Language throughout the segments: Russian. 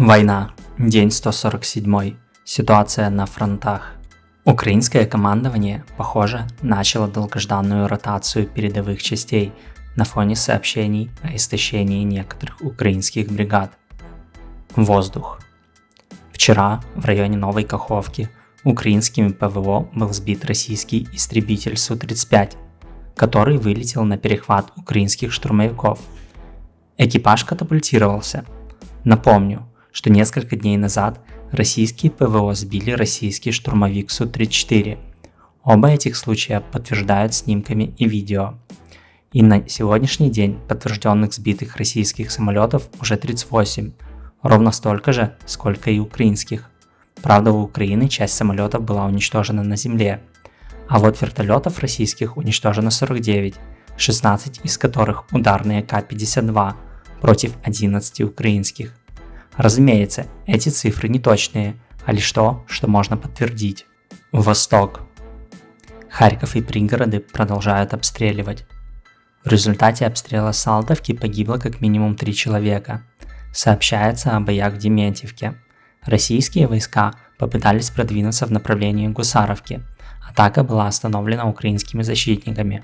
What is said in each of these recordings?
Война. День 147. Ситуация на фронтах. Украинское командование, похоже, начало долгожданную ротацию передовых частей на фоне сообщений о истощении некоторых украинских бригад. Воздух. Вчера в районе Новой Каховки украинскими ПВО был сбит российский истребитель Су-35, который вылетел на перехват украинских штурмовиков. Экипаж катапультировался. Напомню, что несколько дней назад российские ПВО сбили российский штурмовик Су-34. Оба этих случая подтверждают снимками и видео. И на сегодняшний день подтвержденных сбитых российских самолетов уже 38, ровно столько же, сколько и украинских. Правда, у Украины часть самолетов была уничтожена на земле, а вот вертолетов российских уничтожено 49, 16 из которых ударные К-52 против 11 украинских. Разумеется, эти цифры не точные, а лишь то, что можно подтвердить. Восток. Харьков и пригороды продолжают обстреливать. В результате обстрела Салтовки погибло как минимум 3 человека. Сообщается о боях в Дементьевке. Российские войска попытались продвинуться в направлении Гусаровки. Атака была остановлена украинскими защитниками.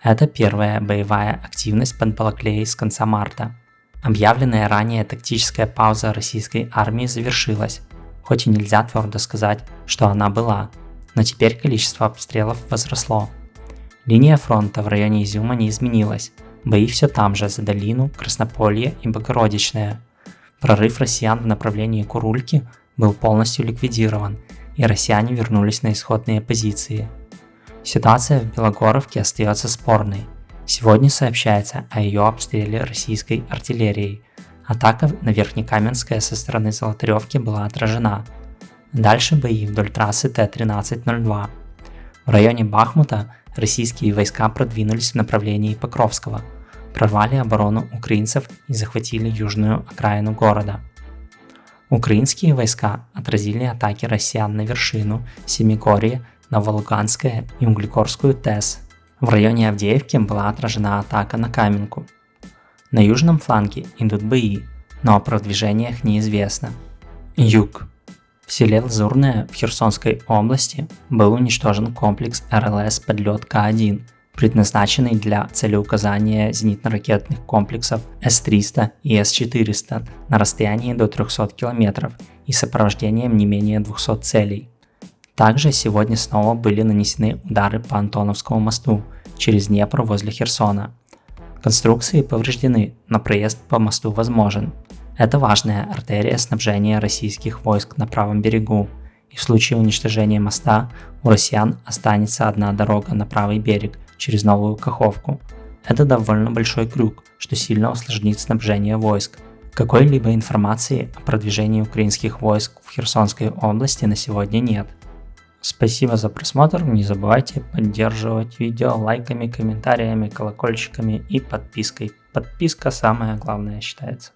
Это первая боевая активность под Балаклеей с конца марта. Объявленная ранее тактическая пауза российской армии завершилась, хоть и нельзя твердо сказать, что она была, но теперь количество обстрелов возросло. Линия фронта в районе Изюма не изменилась, бои все там же за Долину, Краснополье и Богородичное. Прорыв россиян в направлении Курульки был полностью ликвидирован, и россияне вернулись на исходные позиции. Ситуация в Белогоровке остается спорной. Сегодня сообщается о ее обстреле российской артиллерией. Атака на Верхнекаменское со стороны Золотаревки была отражена. Дальше бои вдоль трассы Т-1302. В районе Бахмута российские войска продвинулись в направлении Покровского, прорвали оборону украинцев и захватили южную окраину города. Украинские войска отразили атаки россиян на Вершину, Семигорье, Новолуганское и Углегорскую ТЭС. В районе Авдеевки была отражена атака на Каменку. На южном фланге идут бои, но о продвижениях неизвестно. Юг. В селе Лазурное в Херсонской области был уничтожен комплекс РЛС «Подлет К-1», предназначенный для целеуказания зенитно-ракетных комплексов С-300 и С-400 на расстоянии до 300 км и сопровождением не менее 200 целей. Также сегодня снова были нанесены удары по Антоновскому мосту через Днепр возле Херсона. Конструкции повреждены, но проезд по мосту возможен. Это важная артерия снабжения российских войск на правом берегу, и в случае уничтожения моста у россиян останется одна дорога на правый берег через Новую Каховку. Это довольно большой крюк, что сильно усложнит снабжение войск. Какой-либо информации о продвижении украинских войск в Херсонской области на сегодня нет. Спасибо за просмотр, не забывайте поддерживать видео лайками, комментариями, колокольчиками и подпиской. Подписка самое главное считается.